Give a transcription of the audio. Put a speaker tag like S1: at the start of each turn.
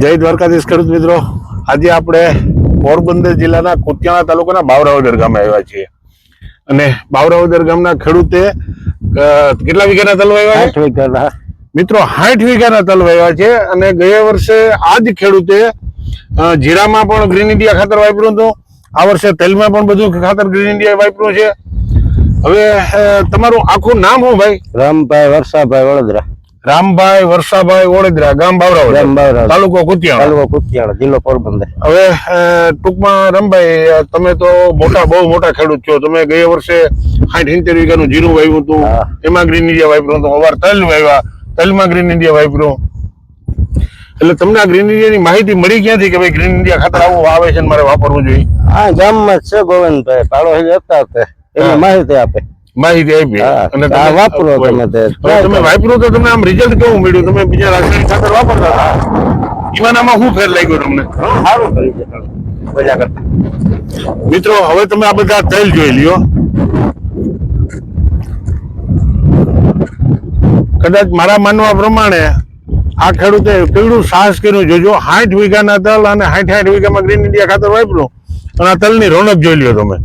S1: જય દ્વારકાધીશ ખેડૂત મિત્રો, આજે આપણે પોરબંદર જિલ્લાના કુતિયાણા તાલુકાના બાવરાવદર ગામે આવ્યા છીએ અને બાવરાવદર ગામના ખેડૂતે કેટલા વીઘાના તલ વાવ્યા છે?
S2: 60 વીઘાના
S1: મિત્રો 60 વીઘાના તલ વાવ્યા છે અને ગયા વર્ષે આ જ ખેડૂતે જીરામાં પણ ગ્રીન ઇન્ડિયા ખાતર વાપર્યું હતું. આ વર્ષે તેલમાં પણ બધું ખાતર ગ્રીન ઇન્ડિયા વાપર્યું છે. હવે તમારું આખું નામ શું ભાઈ?
S2: રામભાઈ વર્ષાભાઈ વડોદરા.
S1: રામભાઈ વર્ષાભાઈ વડોદરા, ગામ બાવરાવદર, તાલુકો કુતિયાણા,
S2: જિલ્લો પોરબંદર.
S1: હવે ટૂંકમાં રામભાઈ, તમે તો બહુ મોટા ખેડૂત છો. તમે ગયા વર્ષે 60-70 વીઘાનું જીરું વાવ્યું હતું, એમાં ગ્રીન ઇન્ડિયા વાપર્યું હતું. અવાર તલ વાવ્યા, તલમાં ગ્રીન ઇન્ડિયા વાપર્યું. એટલે તમને આ ગ્રીન ઇન્ડિયાની માહિતી મળી ક્યાંથી કે ભાઈ ગ્રીન ઇન્ડિયા ખાતર આવું આવે છે ને મારે વાપરવું જોઈએ?
S2: હા, ગામમાં જ છે ગોવિંદભાઈ, પાડોશી હતા એને માહિતી આપી.
S1: અને
S2: વાપરો
S1: તમે વાપર્યું તો તમને આમ રિઝલ્ટ કેવું મળ્યું? તમે બીજા રાસાયણિક ખાતર વાપરતા હતા, એમાં શું ફેર લાગ્યો તમને?
S2: સારું કરી છે બધા કરતા.
S1: મિત્રો, હવે તમે આ બધા તેલ જોઈ લ્યો. કદાચ મારા માનવા પ્રમાણે આ ખેડૂતે કેવડું સાહસ કર્યું જોજો. 60 વીઘાના તલ અને 60 વીઘામાં ગ્રીન ઇન્ડિયા ખાતર વાપર્યું અને આ તલની રોનક જોઈ લ્યો તમે.